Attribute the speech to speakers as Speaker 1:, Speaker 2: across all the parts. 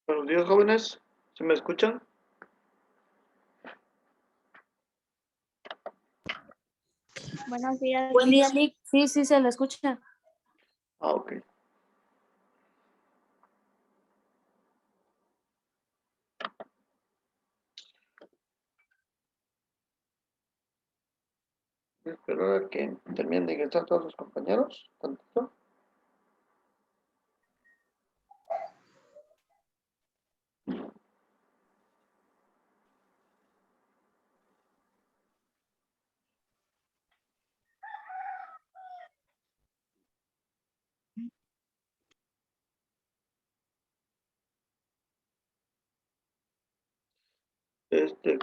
Speaker 1: Buenos días, jóvenes. ¿Se me escuchan?
Speaker 2: Buenos días,
Speaker 3: Buen día,
Speaker 2: Lick.
Speaker 3: Lick. Sí, sí, se le escucha.
Speaker 1: Ah, ok. Espero a que terminen de ingresar todos los compañeros. Tantito.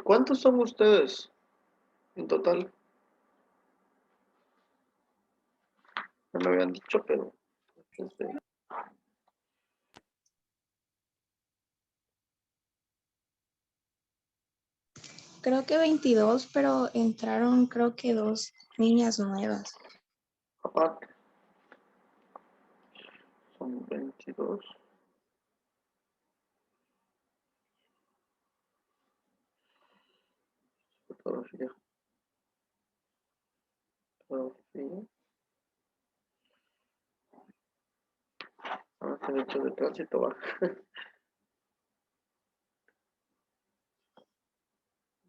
Speaker 1: ¿Cuántos son ustedes en total? No me habían dicho, pero este,
Speaker 2: Creo que 22, pero entraron creo que 2 niñas nuevas.
Speaker 1: aparte, son 22. Fotografía. Fotografía. Ah, derecho de tránsito va.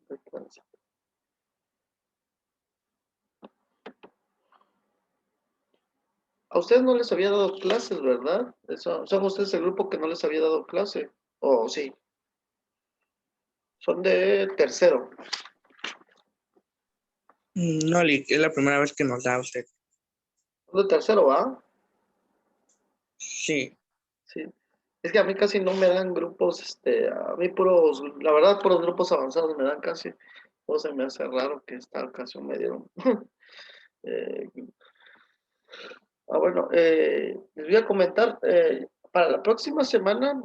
Speaker 1: De tránsito. A ustedes no les había dado clases, ¿verdad? Son ustedes el grupo que no les había dado clase. ¿O sí? Son de tercero.
Speaker 4: No, Lick, es la primera vez que nos da usted.
Speaker 1: Son de tercero, ¿va?
Speaker 4: Sí.
Speaker 1: Sí. Es que a mí casi no me dan grupos, a mí puros, la verdad, puros grupos avanzados me dan casi. O se me hace raro que esta ocasión me dieron. Eh, bueno, les voy a comentar, para la próxima semana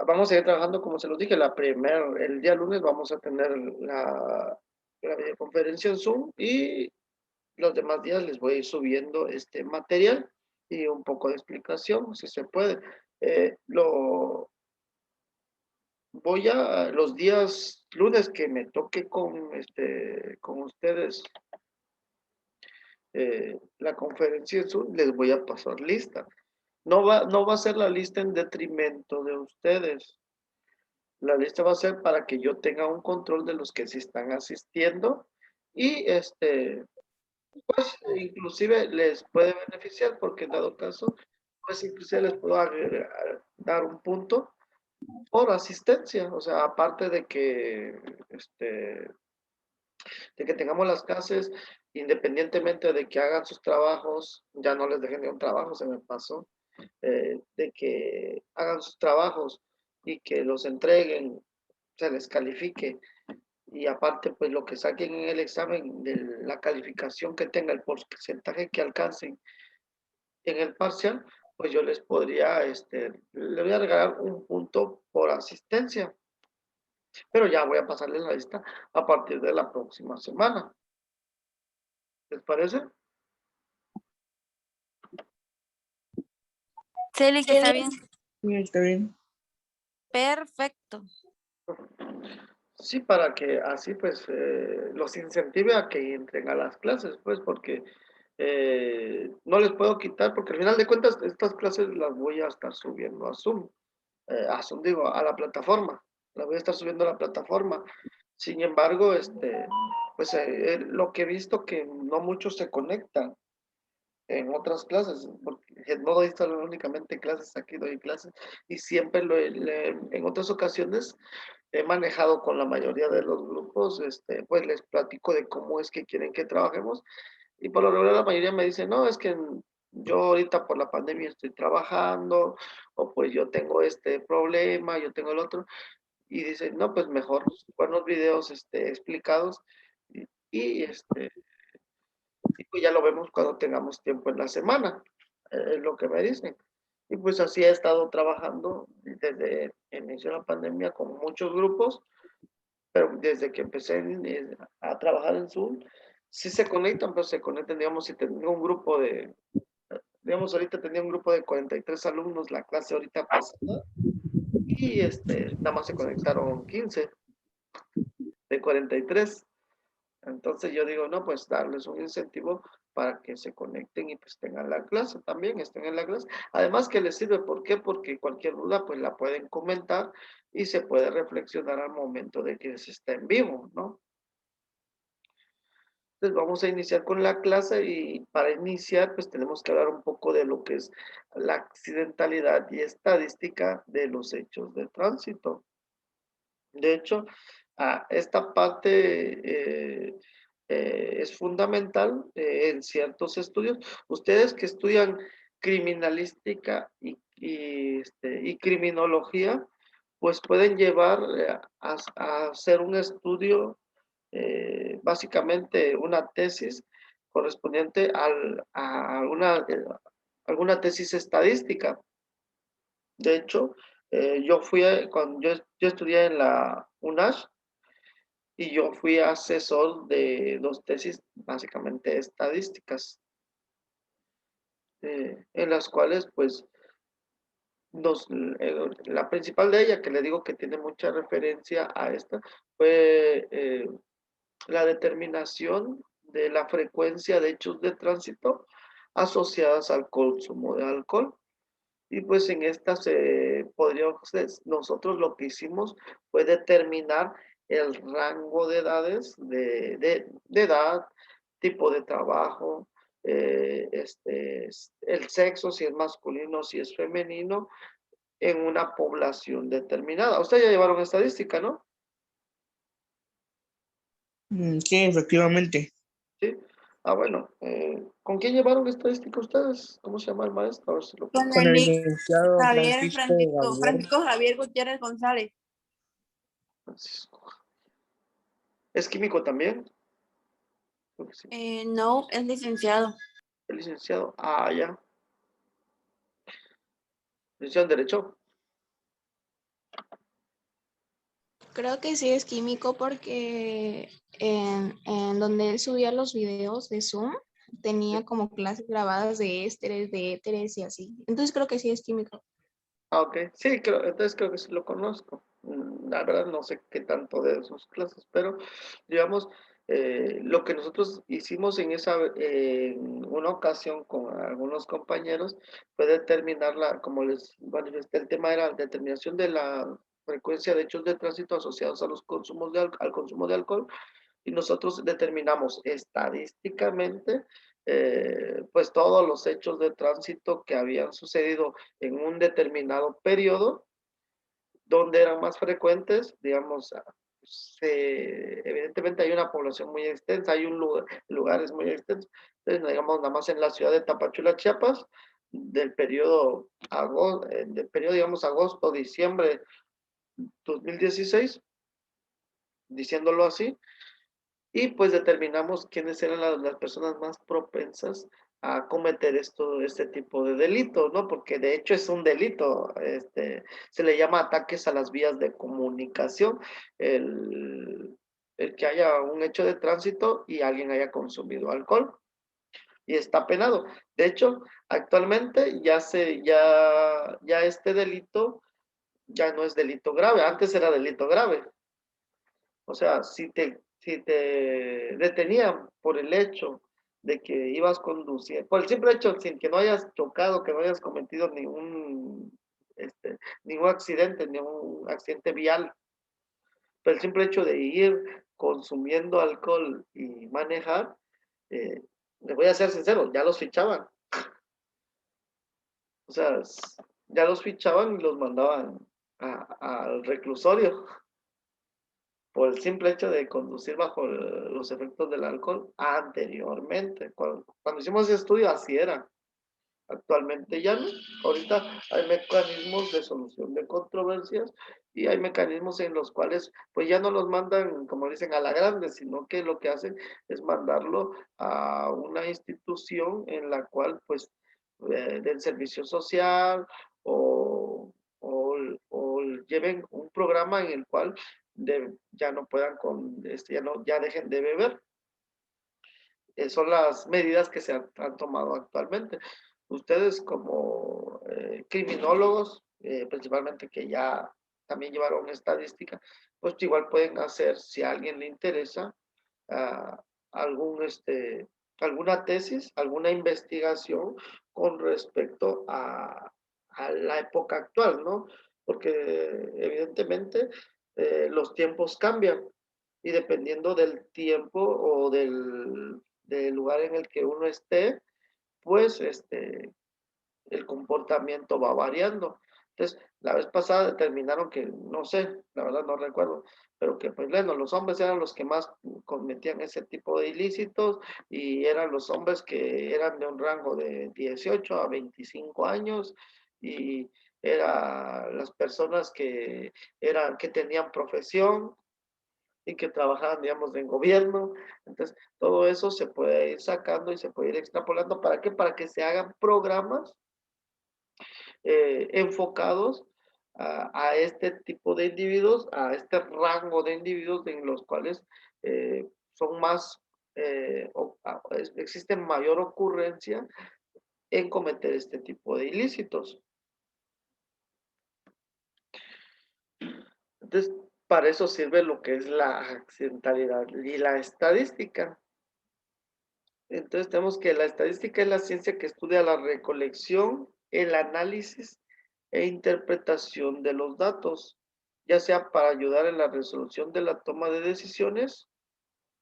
Speaker 1: vamos a ir trabajando, como se los dije, el día lunes vamos a tener la videoconferencia en Zoom y los demás días les voy a ir subiendo este material y un poco de explicación, si se puede. Voy a los días lunes que me toque con ustedes la conferencia en Zoom, les voy a pasar lista. No va a ser la lista en detrimento de ustedes. La lista va a ser para que yo tenga un control de los que sí están asistiendo y pues inclusive les puede beneficiar porque en dado caso, pues inclusive les puedo dar un punto por asistencia, o sea, aparte de que tengamos las clases, independientemente de que hagan sus trabajos, ya no les dejen de un trabajo, se me pasó, de que hagan sus trabajos y que los entreguen, se les califique, y aparte, pues lo que saquen en el examen, de la calificación que tenga, el porcentaje que alcancen en el parcial, pues yo les podría, le voy a regalar un punto por asistencia. Pero ya voy a pasarles la lista a partir de la próxima semana. ¿Les parece?
Speaker 3: Sí, Lick, está bien.
Speaker 4: Sí, está bien.
Speaker 3: Perfecto.
Speaker 1: Sí, para que así pues los incentive a que entren a las clases, pues porque no les puedo quitar, porque al final de cuentas estas clases las voy a estar subiendo a Zoom digo, a la plataforma, las voy a estar subiendo a la plataforma. Sin embargo, pues lo que he visto que no muchos se conectan en otras clases, porque no doy solo únicamente clases, aquí doy clases, y siempre en otras ocasiones he manejado con la mayoría de los grupos, pues les platico de cómo es que quieren que trabajemos, y por lo regular la mayoría me dice, no, es que yo ahorita por la pandemia estoy trabajando, o pues yo tengo este problema, yo tengo el otro, y dicen, no, pues mejor buenos videos explicados, y, y pues ya lo vemos cuando tengamos tiempo en la semana, es lo que me dicen. Y pues así he estado trabajando desde el inicio de la pandemia con muchos grupos, pero desde que empecé a trabajar en Zoom, sí se conectan, pero se conectan, digamos, si tengo un grupo digamos, ahorita tenía un grupo de 43 alumnos, la clase ahorita pasada, y nada más se conectaron 15 de 43. Entonces yo digo, no, pues darles un incentivo para que se conecten y pues tengan la clase también, estén en la clase. Además que les sirve, ¿por qué? Porque cualquier duda pues la pueden comentar y se puede reflexionar al momento de que se está en vivo, ¿no? Entonces vamos a iniciar con la clase y para iniciar pues tenemos que hablar un poco de lo que es la accidentalidad y estadística de los hechos de tránsito. De hecho, esta parte es fundamental en ciertos estudios. Ustedes que estudian criminalística y criminología, pues pueden llevar a hacer un estudio, básicamente una tesis correspondiente a alguna tesis estadística. De hecho, cuando yo estudié en la UNASH y yo fui asesor de dos tesis básicamente estadísticas, en las cuales pues la principal de ella, que le digo que tiene mucha referencia a esta, fue la determinación de la frecuencia de hechos de tránsito asociadas al consumo de alcohol. Y pues en esta nosotros lo que hicimos fue determinar el rango de edades, de edad, tipo de trabajo, el sexo, si es masculino, si es femenino, en una población determinada. Ustedes ya llevaron estadística, ¿no?
Speaker 4: Sí, efectivamente.
Speaker 1: Sí. Bueno, ¿con quién llevaron estadística ustedes? ¿Cómo se llama el maestro? A ver si lo
Speaker 3: Con
Speaker 1: puedo.
Speaker 4: Con
Speaker 3: el
Speaker 4: el
Speaker 3: lic
Speaker 4: licenciado
Speaker 3: Javier
Speaker 4: Francisco
Speaker 3: Francisco,
Speaker 4: Javier.
Speaker 3: Francisco Javier Gutiérrez González.
Speaker 1: Francisco. ¿Es químico también? Creo que sí.
Speaker 3: No, es licenciado.
Speaker 1: El licenciado. Ya. Licenciado en Derecho.
Speaker 2: Creo que sí es químico porque en donde él subía los videos de Zoom tenía como clases grabadas de éteres y así. Entonces creo que sí es químico.
Speaker 1: Ok. Sí, entonces creo que sí lo conozco. La verdad no sé qué tanto de sus clases, pero digamos, lo que nosotros hicimos en una ocasión con algunos compañeros fue determinar como les manifesté, el tema era determinación de la frecuencia de hechos de tránsito asociados a los consumos al consumo de alcohol, y nosotros determinamos estadísticamente pues todos los hechos de tránsito que habían sucedido en un determinado periodo, donde eran más frecuentes, digamos, evidentemente hay una población muy extensa, hay lugares muy extensos, entonces digamos nada más en la ciudad de Tapachula, Chiapas, del periodo digamos agosto, diciembre 2016, diciéndolo así. Y pues determinamos quiénes eran las personas más propensas a cometer este tipo de delito, ¿no? Porque de hecho es un delito, se le llama ataques a las vías de comunicación, el, el que haya un hecho de tránsito y alguien haya consumido alcohol y está penado. De hecho, actualmente ya este delito ya no es delito grave, antes era delito grave. O sea, si te detenían por el hecho de que ibas conduciendo, por el simple hecho, sin que no hayas chocado, que no hayas cometido ningún accidente, ningún accidente vial, pero el simple hecho de ir consumiendo alcohol y manejar, les voy a ser sincero, ya los fichaban. O sea, ya los fichaban y los mandaban al reclusorio por el simple hecho de conducir bajo los efectos del alcohol anteriormente. Cuando hicimos ese estudio, así era. Actualmente ya no. Ahorita hay mecanismos de solución de controversias y hay mecanismos en los cuales pues ya no los mandan, como dicen, a la grande, sino que lo que hacen es mandarlo a una institución en la cual pues del servicio social o, o lleven un programa en el cual ya no puedan ya dejen de beber. Son las medidas que se han tomado actualmente. Ustedes como criminólogos, principalmente que ya también llevaron estadística, pues igual pueden hacer, si a alguien le interesa, ah, algún, alguna tesis, alguna investigación con respecto a la época actual, ¿no? Porque evidentemente los tiempos cambian y dependiendo del tiempo o del lugar en el que uno esté, pues el comportamiento va variando. Entonces, la vez pasada determinaron que, no sé, la verdad no recuerdo, pero que pues bueno, los hombres eran los que más cometían ese tipo de ilícitos y eran los hombres que eran de un rango de 18 a 25 años y eran las personas que tenían profesión y que trabajaban, digamos, en gobierno. Entonces, todo eso se puede ir sacando y se puede ir extrapolando. ¿Para qué? Para que se hagan programas enfocados a este tipo de individuos, a este rango de individuos en los cuales son más, existe mayor ocurrencia en cometer este tipo de ilícitos. Entonces, para eso sirve lo que es la accidentalidad y la estadística. Entonces, tenemos que la estadística es la ciencia que estudia la recolección, el análisis e interpretación de los datos, ya sea para ayudar en la resolución de la toma de decisiones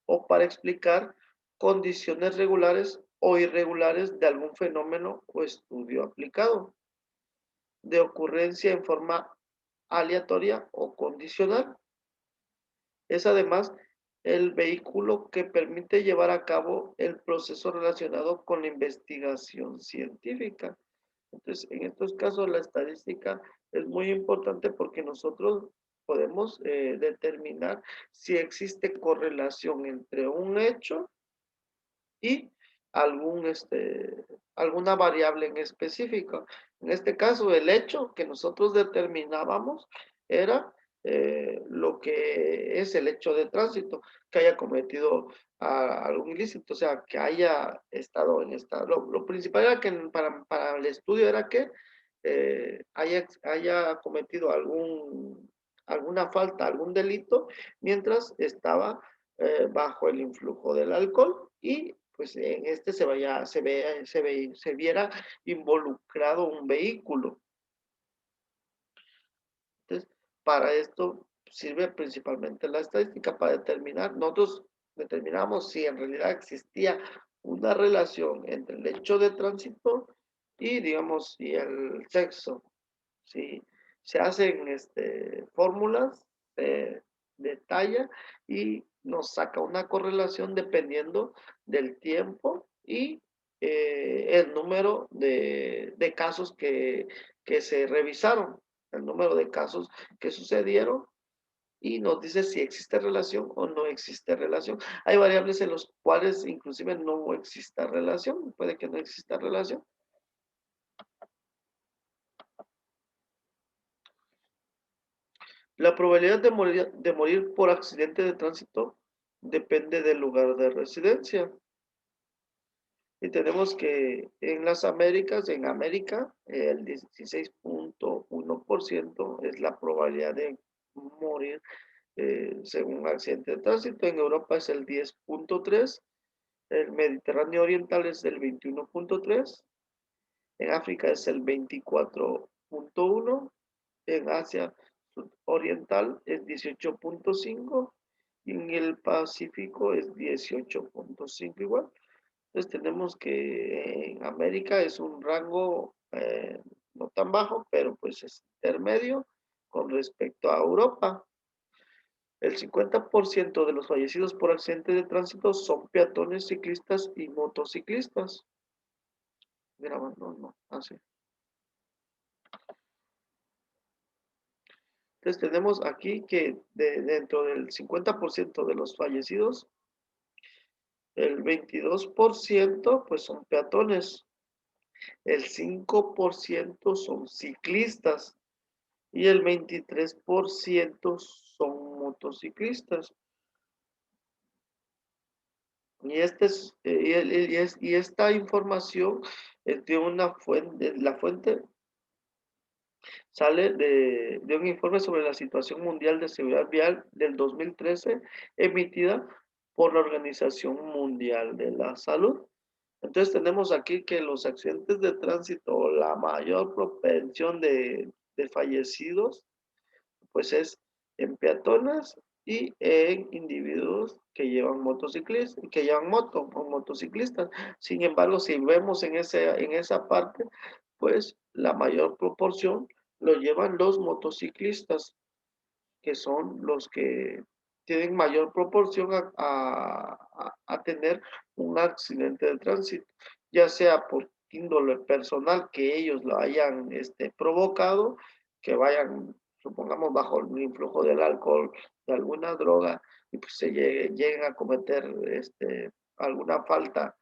Speaker 1: o para explicar condiciones regulares o irregulares de algún fenómeno o estudio aplicado, de ocurrencia en forma aleatoria o condicional. Es además el vehículo que permite llevar a cabo el proceso relacionado con la investigación científica. Entonces, en estos casos, la estadística es muy importante porque nosotros podemos determinar si existe correlación entre un hecho y algún, alguna variable en específico. En este caso, el hecho que nosotros determinábamos era lo que es el hecho de tránsito, que haya cometido algún ilícito, o sea, que haya estado en esta. Lo principal era que para el estudio era que haya cometido alguna falta, algún delito, mientras estaba bajo el influjo del alcohol y pues en este se viera involucrado un vehículo. Entonces, para esto sirve principalmente la estadística para determinar, nosotros determinamos si en realidad existía una relación entre el hecho de tránsito y, digamos, y el sexo. Si se hacen fórmulas de talla y nos saca una correlación dependiendo del tiempo y el número de casos que se revisaron, el número de casos que sucedieron y nos dice si existe relación o no existe relación. Hay variables en los cuales inclusive no exista relación, puede que no exista relación. La probabilidad de morir por accidente de tránsito depende del lugar de residencia. Y tenemos que en las Américas, en América, el 16.1% es la probabilidad de morir según un accidente de tránsito. En Europa es el 10.3%, el Mediterráneo Oriental es el 21.3%, en África es el 24.1%, en Asia Oriental es 18.5 y en el Pacífico es 18.5 igual. Entonces tenemos que en América es un rango no tan bajo, pero pues es intermedio con respecto a Europa. El 50% de los fallecidos por accidentes de tránsito son peatones, ciclistas y motociclistas. Mira, no, así. Entonces tenemos aquí que dentro del 50% de los fallecidos, el 22% pues son peatones, el 5% son ciclistas y el 23% son motociclistas. Y, y esta información es de una fuente, la fuente Sale de un informe sobre la situación mundial de seguridad vial del 2013, emitida por la Organización Mundial de la Salud. Entonces tenemos aquí que los accidentes de tránsito, la mayor propensión de fallecidos, pues es en peatones y en individuos que llevan motociclistas, que llevan moto o motociclistas. Sin embargo, si vemos en esa parte, pues la mayor proporción lo llevan los motociclistas, que son los que tienen mayor proporción a tener un accidente de tránsito, ya sea por índole personal que ellos lo hayan provocado, que vayan, supongamos, bajo el influjo del alcohol, de alguna droga, y pues lleguen a cometer alguna falta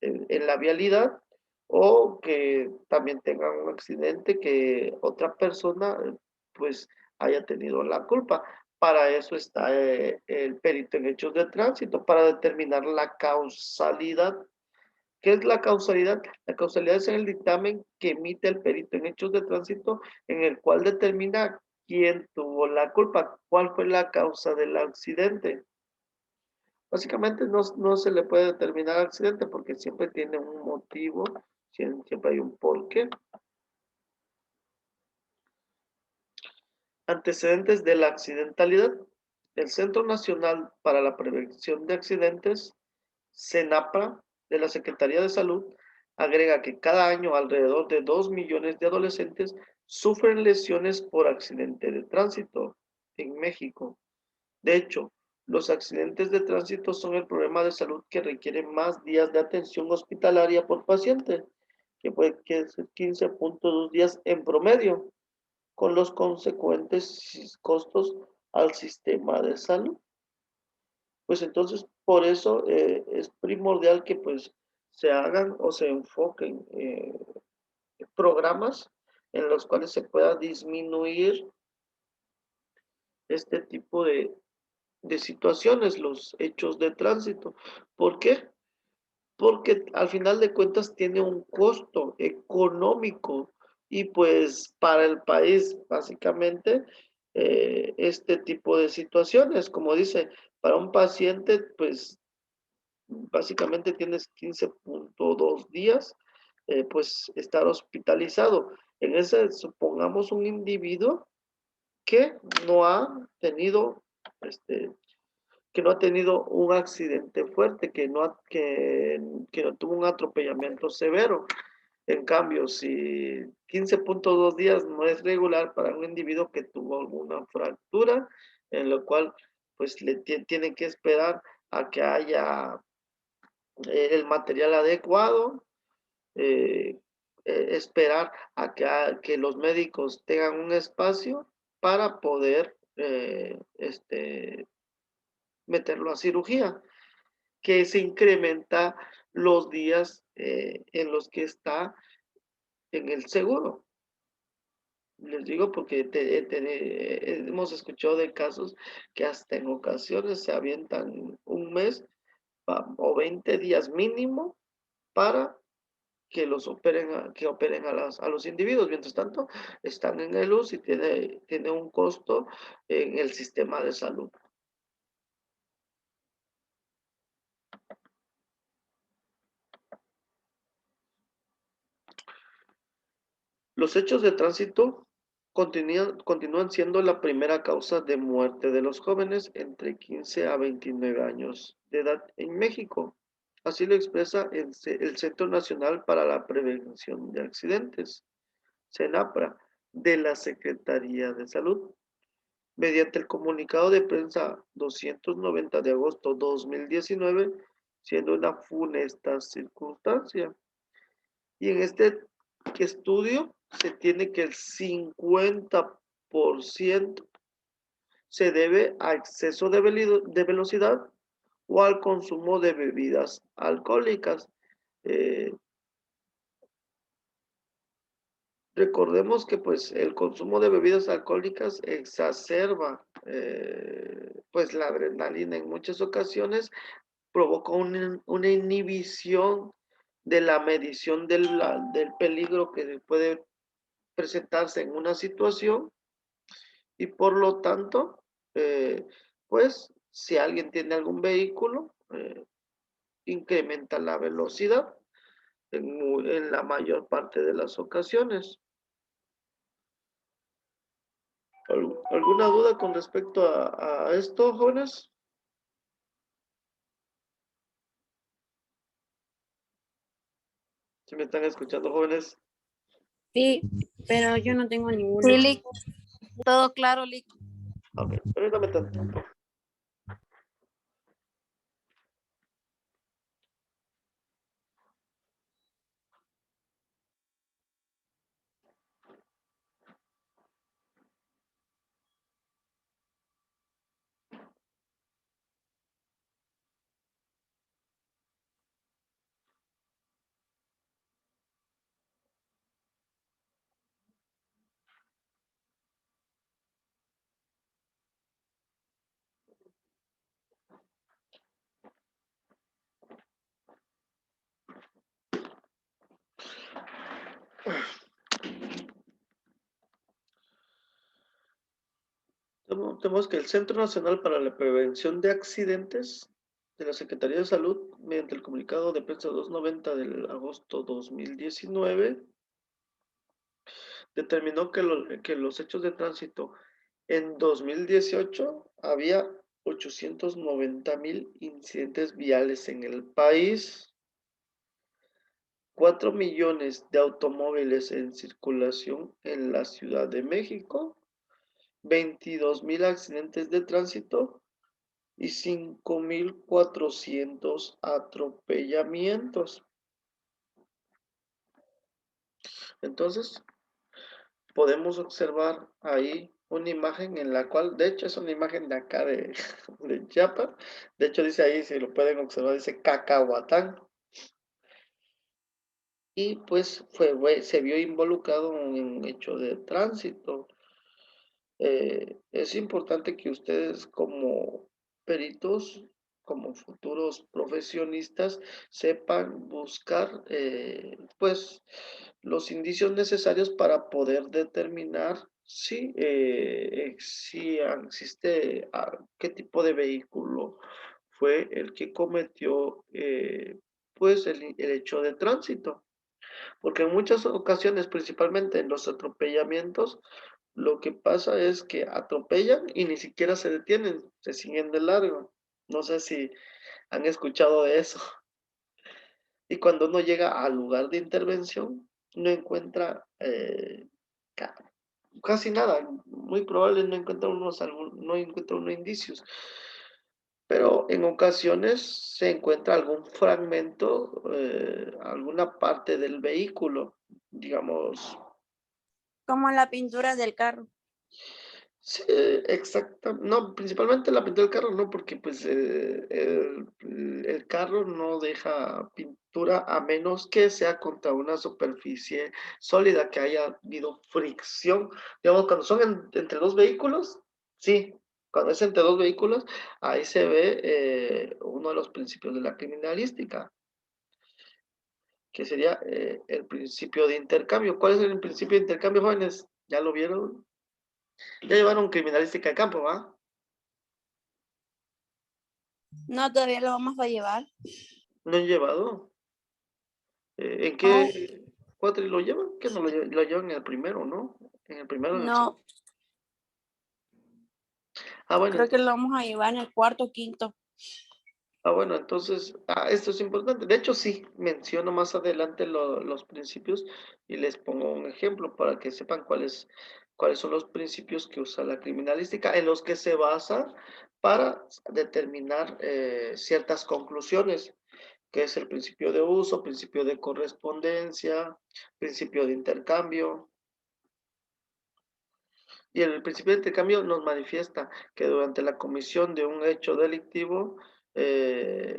Speaker 1: en la vialidad, o que también tengan un accidente que otra persona pues haya tenido la culpa. Para eso está el perito en hechos de tránsito, para determinar la causalidad. ¿Qué es la causalidad? La causalidad es el dictamen que emite el perito en hechos de tránsito, en el cual determina quién tuvo la culpa, cuál fue la causa del accidente. Básicamente no se le puede determinar accidente porque siempre tiene un motivo, siempre hay un porqué. Antecedentes de la accidentalidad. El Centro Nacional para la Prevención de Accidentes, CENAPRA, de la Secretaría de Salud, agrega que cada año alrededor de 2 millones de adolescentes sufren lesiones por accidente de tránsito en México. De hecho, los accidentes de tránsito son el problema de salud que requiere más días de atención hospitalaria por paciente, que puede ser 15.2 días en promedio, con los consecuentes costos al sistema de salud. Pues entonces, por eso es primordial que pues se hagan o se enfoquen programas en los cuales se pueda disminuir este tipo de situaciones, los hechos de tránsito. ¿Por qué? Porque al final de cuentas tiene un costo económico y pues para el país básicamente este tipo de situaciones, como dice, para un paciente pues básicamente tienes 15.2 días pues estar hospitalizado. En ese, supongamos un individuo que no ha tenido este, que no ha tenido un accidente fuerte, que no tuvo un atropellamiento severo. En cambio, si 15.2 días no es regular para un individuo que tuvo alguna fractura, en lo cual pues tiene que esperar a que haya el material adecuado, eh, esperar a que los médicos tengan un espacio para poder meterlo a cirugía, que se incrementa los días en los que está en el seguro. Les digo porque hemos escuchado de casos que hasta en ocasiones se avientan un mes o 20 días mínimo para que que operen a los individuos. Mientras tanto, están en el luz y tiene un costo en el sistema de salud. Los hechos de tránsito continúan siendo la primera causa de muerte de los jóvenes entre 15 a 29 años de edad en México. Así lo expresa el Centro Nacional para la Prevención de Accidentes, CENAPRA, de la Secretaría de Salud, mediante el comunicado de prensa 290 de agosto 2019, siendo una funesta circunstancia. Y en este estudio se tiene que el 50% se debe a exceso de velocidad o al consumo de bebidas alcohólicas. Eh, Recordemos que pues el consumo de bebidas alcohólicas exacerba pues la adrenalina en muchas ocasiones, provoca una inhibición de la medición del peligro que puede presentarse en una situación y por lo tanto, pues si alguien tiene algún vehículo, incrementa la velocidad en la mayor parte de las ocasiones. ¿Alguna duda con respecto a esto, jóvenes? ¿Si me están escuchando, jóvenes?
Speaker 3: Sí, pero yo no tengo ninguno.
Speaker 5: Sí, Lick. Todo claro, Lick.
Speaker 1: Ok, permítame tanto. Tenemos que el Centro Nacional para la Prevención de Accidentes de la Secretaría de Salud, mediante el comunicado de prensa 290 del agosto 2019, determinó que los hechos de tránsito en 2018 había 890,000 incidentes viales en el país, 4 millones de automóviles en circulación en la Ciudad de México, 22,000 accidentes de tránsito y 5,400 atropellamientos. Entonces, podemos observar ahí una imagen en la cual, de hecho, es una imagen de acá de Chiapas. De hecho, dice ahí, si lo pueden observar, dice Cacahuatán. Y pues se vio involucrado en un hecho de tránsito. Es importante que ustedes como peritos, como futuros profesionistas, sepan buscar pues los indicios necesarios para poder determinar si existe qué tipo de vehículo fue el que cometió pues el hecho de tránsito. Porque en muchas ocasiones, principalmente en los atropellamientos, lo que pasa es que atropellan y ni siquiera se detienen, se siguen de largo. No sé si han escuchado de eso. Y cuando uno llega al lugar de intervención, no encuentra casi nada. Muy probable no encuentra unos indicios. Pero en ocasiones se encuentra algún fragmento, alguna parte del vehículo, digamos.
Speaker 3: Como la pintura del carro.
Speaker 1: Sí, exacto. No, principalmente la pintura del carro, no, porque pues el carro no deja pintura a menos que sea contra una superficie sólida, que haya habido fricción. Digamos, cuando son entre dos vehículos, sí, cuando es entre dos vehículos, ahí se ve uno de los principios de la criminalística, que sería el principio de intercambio. ¿Cuál es el principio de intercambio, jóvenes? ¿Ya lo vieron? Ya llevaron criminalística de campo, ¿va?
Speaker 3: No, todavía lo vamos a llevar.
Speaker 1: ¿No han llevado? ¿En
Speaker 3: No,
Speaker 1: qué cuatri lo llevan? ¿Qué no lo llevan en el primero, no? En el primero, en el segundo.
Speaker 3: no,
Speaker 1: Ah, bueno,
Speaker 3: creo que lo vamos a llevar en el cuarto, quinto.
Speaker 1: bueno, entonces, esto es importante. De hecho, sí, menciono más adelante los principios y les pongo un ejemplo para que sepan cuáles son los principios que usa la criminalística, en los que se basa para determinar ciertas conclusiones, que es el principio de uso, principio de correspondencia, principio de intercambio. Y el principio de intercambio nos manifiesta que durante la comisión de un hecho delictivo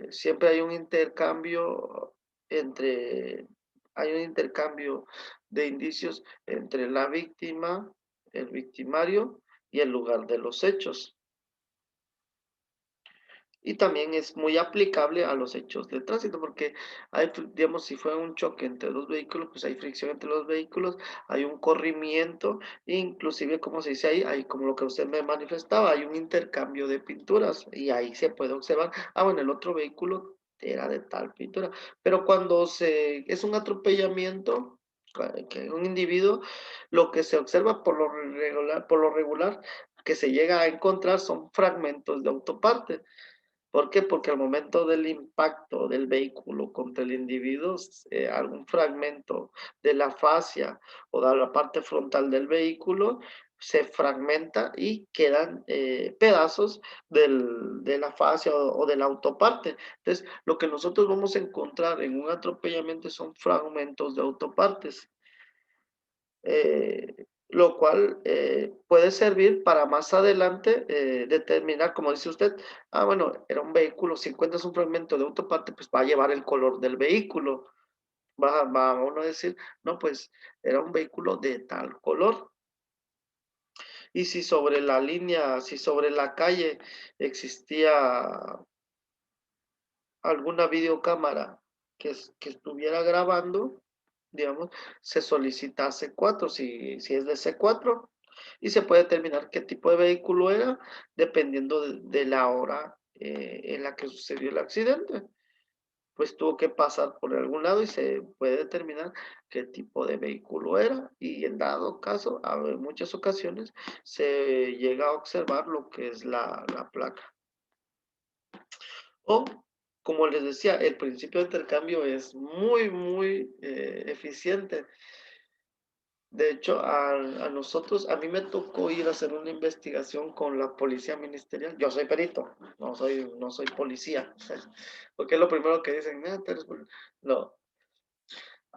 Speaker 1: siempre hay un intercambio hay un intercambio de indicios entre la víctima, el victimario y el lugar de los hechos. Y también es muy aplicable a los hechos de tránsito, porque hay, digamos, si fue un choque entre dos vehículos, pues hay fricción entre los vehículos, hay un corrimiento, inclusive, como se dice ahí, hay como lo que usted me manifestaba, hay un intercambio de pinturas, y ahí se puede observar, bueno, el otro vehículo era de tal pintura, pero cuando es un atropellamiento, que un individuo, lo que se observa por lo regular, que se llega a encontrar son fragmentos de autoparte. ¿Por qué? Porque al momento del impacto del vehículo contra el individuo, algún fragmento de la fascia o de la parte frontal del vehículo se fragmenta y quedan pedazos de la fascia o de la autoparte. Entonces, lo que nosotros vamos a encontrar en un atropellamiento son fragmentos de autopartes. Lo cual puede servir para más adelante determinar, como dice usted, bueno, era un vehículo, si encuentras un fragmento de autoparte, pues va a llevar el color del vehículo. Va a uno a decir, no, pues era un vehículo de tal color. Y si sobre la línea, si sobre la calle existía alguna videocámara que estuviera grabando, digamos, se solicita C4, si es de C4, y se puede determinar qué tipo de vehículo era, dependiendo de la hora en la que sucedió el accidente. Pues tuvo que pasar por algún lado y se puede determinar qué tipo de vehículo era, y en dado caso, en muchas ocasiones, se llega a observar lo que es la placa. O, como les decía, el principio de intercambio es muy, muy eficiente. De hecho, a nosotros, a mí me tocó ir a hacer una investigación con la policía ministerial. Yo soy perito, no soy policía, porque es lo primero que dicen, no.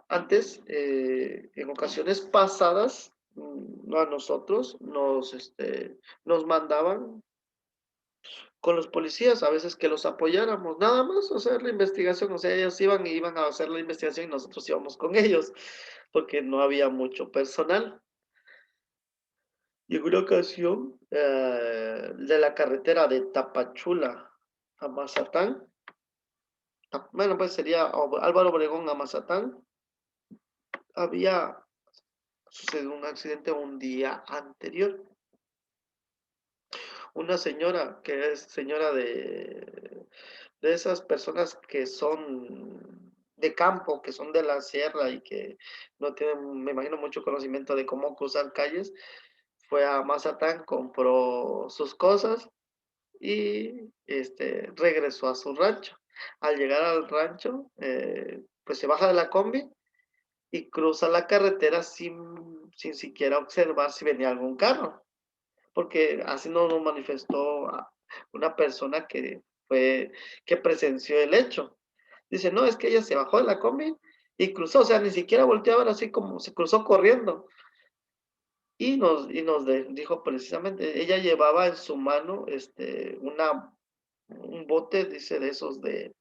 Speaker 1: Antes, en ocasiones pasadas, a nosotros nos mandaban con los policías, a veces que los apoyáramos, nada más hacer la investigación, o sea, ellos iban a hacer la investigación y nosotros íbamos con ellos, porque no había mucho personal. Y en una ocasión, de la carretera de Tapachula a Mazatán, bueno, pues sería Álvaro Obregón a Mazatán, había sucedido un accidente un día anterior. Una señora que es señora de esas personas que son de campo, que son de la sierra y que no tienen, me imagino, mucho conocimiento de cómo cruzar calles, fue a Mazatán, compró sus cosas y regresó a su rancho. Al llegar al rancho, pues se baja de la combi y cruza la carretera sin siquiera observar si venía algún carro, porque así no nos manifestó a una persona que presenció el hecho. Dice, no, es que ella se bajó de la combi y cruzó, o sea, ni siquiera volteó a ver, así como se cruzó corriendo. Dijo precisamente, ella llevaba en su mano un bote, dice, de esos de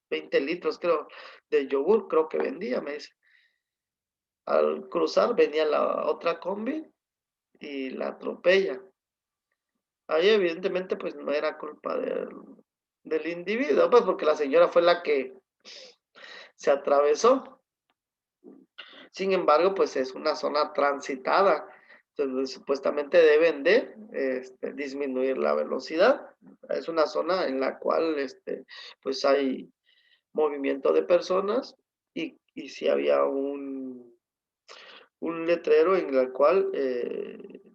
Speaker 1: 20 litros, creo, de yogur, creo que vendía, me dice. Al cruzar venía la otra combi y la atropella. Ahí evidentemente pues no era culpa del individuo, pues porque la señora fue la que se atravesó. Sin embargo, pues es una zona transitada, entonces supuestamente deben de disminuir la velocidad. Es una zona en la cual pues hay movimiento de personas y sí había un letrero en el cual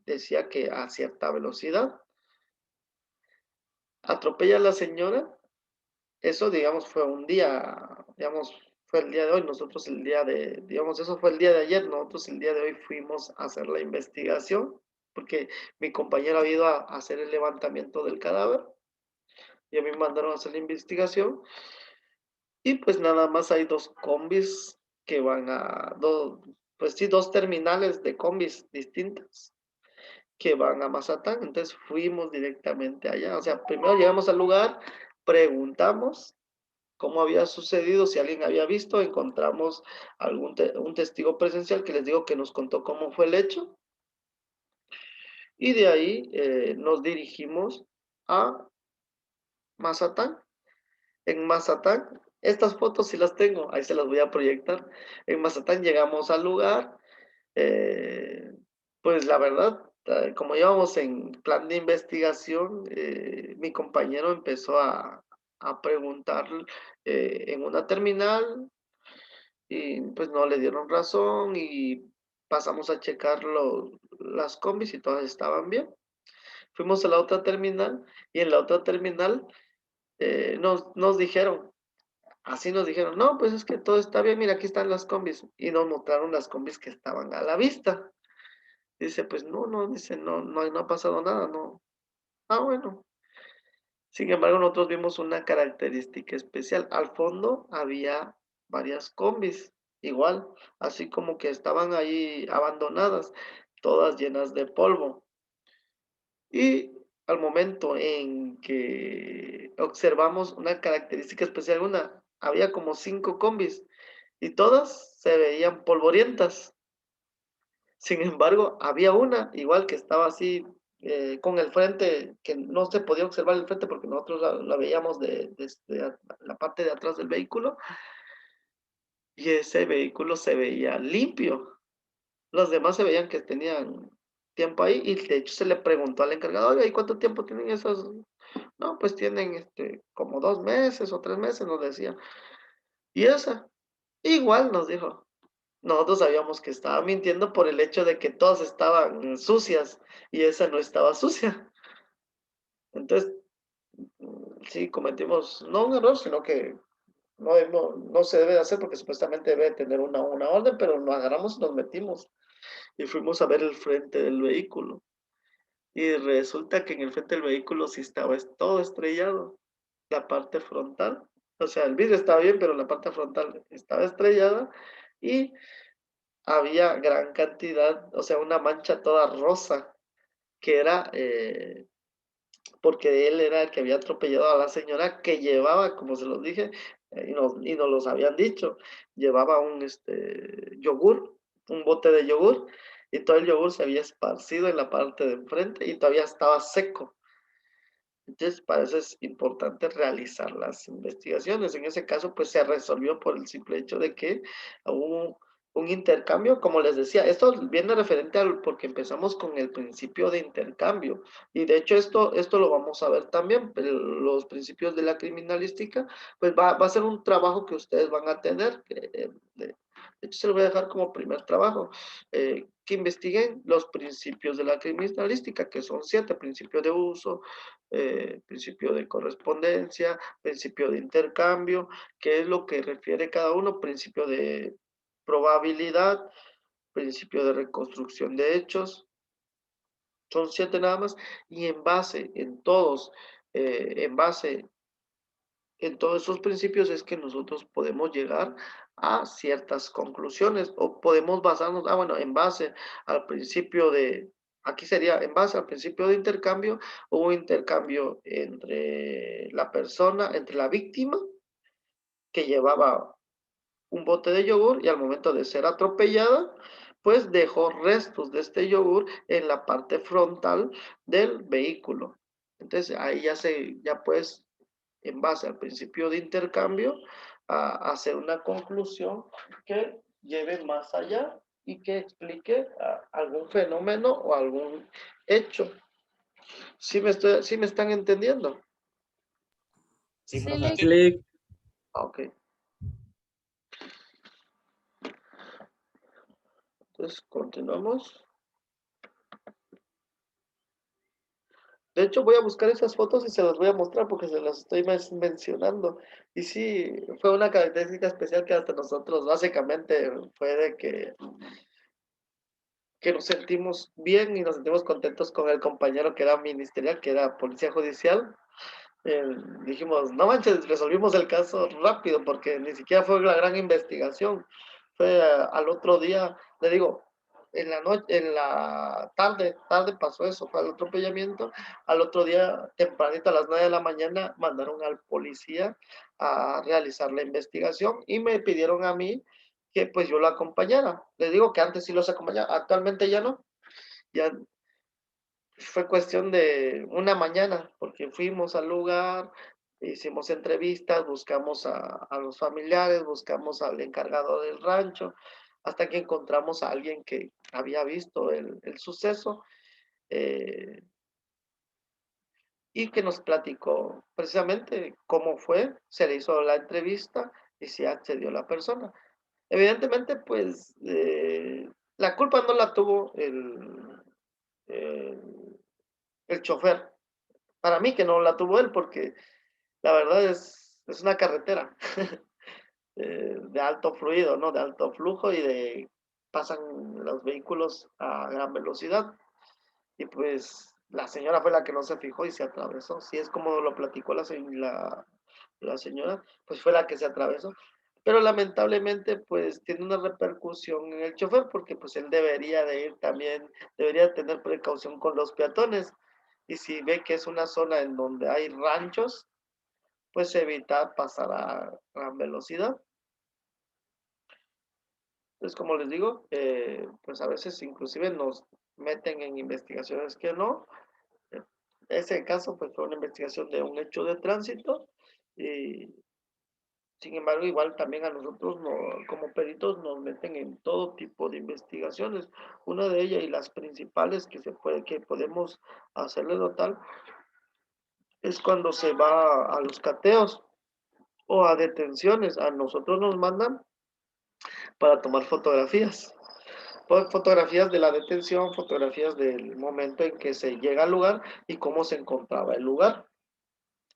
Speaker 1: decía que a cierta velocidad. Atropella a la señora. Eso, digamos, fue un día, digamos, fue el día de hoy, nosotros el día digamos, eso fue el día de ayer, nosotros el día de hoy fuimos a hacer la investigación, porque mi compañero ha ido a hacer el levantamiento del cadáver, y a mí me mandaron a hacer la investigación, y pues nada más hay dos combis que van pues sí, dos terminales de combis distintas que van a Mazatán, entonces fuimos directamente allá, o sea, primero llegamos al lugar, preguntamos cómo había sucedido, si alguien había visto, encontramos un testigo presencial que les digo que nos contó cómo fue el hecho, y de ahí nos dirigimos a Mazatán. En Mazatán, estas fotos sí las tengo, ahí se las voy a proyectar. En Mazatán llegamos al lugar, pues la verdad, como íbamos en plan de investigación, mi compañero empezó a preguntar en una terminal y pues no le dieron razón y pasamos a checar las combis y todas estaban bien. Fuimos a la otra terminal y en la otra terminal nos dijeron, así nos dijeron, no, pues es que todo está bien, mira, aquí están las combis. Y nos mostraron las combis que estaban a la vista. Dice, pues no, dice, no ha pasado nada, no. Ah, bueno. Sin embargo, nosotros vimos una característica especial. Al fondo había varias combis, igual, así como que estaban ahí abandonadas, todas llenas de polvo. Y al momento en que observamos una característica especial, había como 5 combis y todas se veían polvorientas. Sin embargo, había una, igual que estaba así, con el frente, que no se podía observar el frente porque nosotros la veíamos desde la parte de atrás del vehículo, y ese vehículo se veía limpio. Los demás se veían que tenían tiempo ahí, y de hecho se le preguntó al encargado, oiga, ¿y cuánto tiempo tienen esos? No, pues tienen como 2 meses o 3 meses, nos decía. Y esa, igual nos dijo. Nosotros sabíamos que estaba mintiendo por el hecho de que todas estaban sucias y esa no estaba sucia. Entonces, sí cometimos, no un error, sino que no se debe de hacer porque supuestamente debe tener una orden, pero nos agarramos y nos metimos y fuimos a ver el frente del vehículo. Y resulta que en el frente del vehículo sí estaba todo estrellado, la parte frontal. O sea, el vidrio estaba bien, pero la parte frontal estaba estrellada y había gran cantidad, o sea, una mancha toda rosa, que era porque él era el que había atropellado a la señora que llevaba, como se los dije, y nos los habían dicho, llevaba un yogur, un bote de yogur, y todo el yogur se había esparcido en la parte de enfrente y todavía estaba seco. Entonces, para eso es importante realizar las investigaciones. En ese caso, pues se resolvió por el simple hecho de que hubo un intercambio, como les decía, esto viene referente al, porque empezamos con el principio de intercambio. Y de hecho, esto lo vamos a ver también, los principios de la criminalística, pues va a ser un trabajo que ustedes van a tener. De hecho, se lo voy a dejar como primer trabajo. Que investiguen los principios de la criminalística, que son 7: principio de uso, principio de correspondencia, principio de intercambio, que es lo que refiere cada uno, principio de probabilidad, principio de reconstrucción de hechos, son 7 nada más, y en base en todos esos principios es que nosotros podemos llegar a ciertas conclusiones o podemos basarnos, bueno, en base al principio aquí sería en base al principio de intercambio, hubo un intercambio entre la persona, entre la víctima que llevaba un bote de yogur y al momento de ser atropellada, pues dejó restos de este yogur en la parte frontal del vehículo. Entonces ahí ya pues en base al principio de intercambio, a hacer una conclusión que lleve más allá y que explique algún fenómeno o algún hecho. ¿Sí me están entendiendo?
Speaker 5: Sí,
Speaker 3: Sí,
Speaker 5: profe.
Speaker 4: Clic.
Speaker 1: Ok. Entonces, continuamos. De hecho, voy a buscar esas fotos y se las voy a mostrar porque se las estoy mencionando. Y sí, fue una característica especial que hasta nosotros básicamente fue de que nos sentimos bien y nos sentimos contentos con el compañero que era ministerial, que era policía judicial. Eh, Dijimos, no manches, resolvimos el caso rápido porque ni siquiera fue la gran investigación. Fue al otro día, le digo, en la noche, en la tarde pasó eso, fue el atropellamiento. Al otro día, tempranito a las 9 de la mañana, mandaron al policía a realizar la investigación y me pidieron a mí que pues yo lo acompañara. Les digo que antes sí los acompañaba, actualmente ya no. Ya fue cuestión de una mañana, porque fuimos al lugar, hicimos entrevistas, buscamos a los familiares, buscamos al encargado del rancho, hasta que encontramos a alguien que había visto el suceso y que nos platicó precisamente cómo fue, se le hizo la entrevista y si accedió la persona. Evidentemente, pues la culpa no la tuvo el, el chofer. Para mí que no la tuvo él, porque la verdad es una carretera de alto fluido, ¿no? De alto flujo y pasan los vehículos a gran velocidad. Y pues la señora fue la que no se fijó y se atravesó. Si es como lo platicó la señora, pues fue la que se atravesó. Pero lamentablemente pues tiene una repercusión en el chofer porque pues él debería de ir también, debería tener precaución con los peatones. Y si ve que es una zona en donde hay ranchos, pues evitar pasar a gran velocidad. Entonces, como les digo, pues a veces inclusive nos meten en investigaciones que no. Ese caso pues fue una investigación de un hecho de tránsito y sin embargo igual también a nosotros como peritos nos meten en todo tipo de investigaciones. Una de ellas y las principales que podemos hacerle notar es cuando se va a los cateos o a detenciones. A nosotros nos mandan para tomar fotografías. Fotografías de la detención, fotografías del momento en que se llega al lugar y cómo se encontraba el lugar.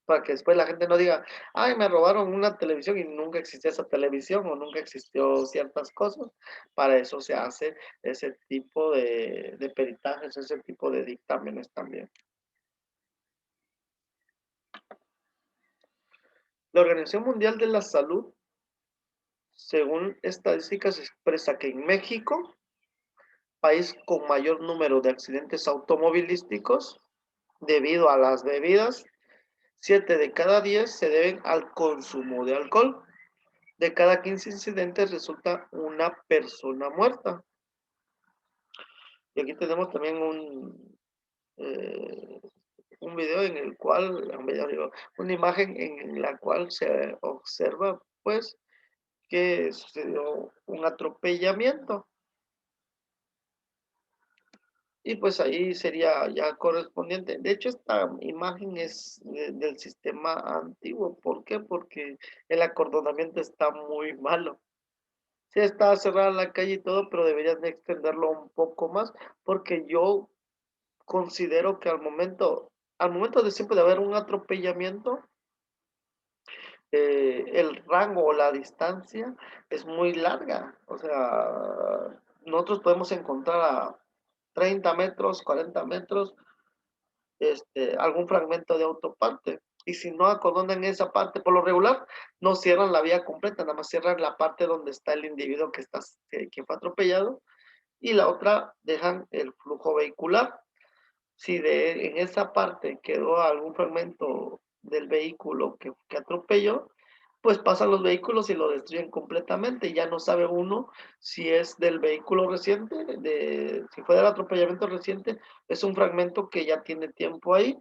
Speaker 1: Para que después la gente no diga, ay, me robaron una televisión y nunca existió esa televisión o nunca existió ciertas cosas. Para eso se hace ese tipo de peritajes, ese tipo de dictámenes también. La Organización Mundial de la Salud, según estadísticas, expresa que en México, país con mayor número de accidentes automovilísticos debido a las bebidas, 7 de cada 10 se deben al consumo de alcohol. De cada 15 incidentes resulta una persona muerta. Y aquí tenemos también un video en el cual, una imagen en la cual se observa pues que sucedió un atropellamiento. Y pues ahí sería ya correspondiente. De hecho, esta imagen es del sistema antiguo. ¿Por qué? Porque el acordonamiento está muy malo. Sí, está cerrada la calle y todo, pero deberían de extenderlo un poco más, porque yo considero que al momento de siempre de haber un atropellamiento, el rango o la distancia es muy larga. O sea, nosotros podemos encontrar a 30 metros, 40 metros, algún fragmento de autoparte. Y si no acordonan esa parte, por lo regular, no cierran la vía completa, nada más cierran la parte donde está el individuo que fue atropellado y la otra dejan el flujo vehicular. Si en esa parte quedó algún fragmento del vehículo que atropelló, pues pasan los vehículos y lo destruyen completamente. Y ya no sabe uno si es del vehículo reciente, si fue del atropellamiento reciente, es un fragmento que ya tiene tiempo ahí.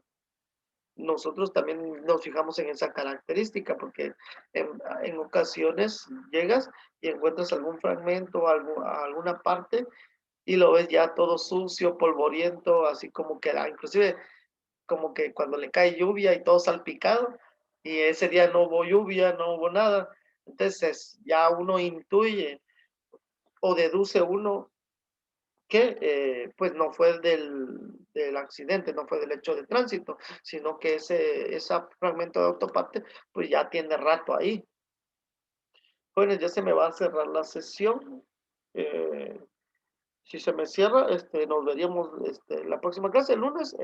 Speaker 1: Nosotros también nos fijamos en esa característica porque en ocasiones llegas y encuentras algún fragmento o alguna parte y lo ves ya todo sucio, polvoriento, así como que inclusive como que cuando le cae lluvia y todo salpicado, y ese día no hubo lluvia, no hubo nada. Entonces ya uno intuye o deduce uno que pues no fue del accidente, no fue del hecho de tránsito, sino que ese fragmento de autoparte pues ya tiene rato ahí. Bueno, ya se me va a cerrar la sesión. Si se me cierra, nos veríamos la próxima clase, el lunes.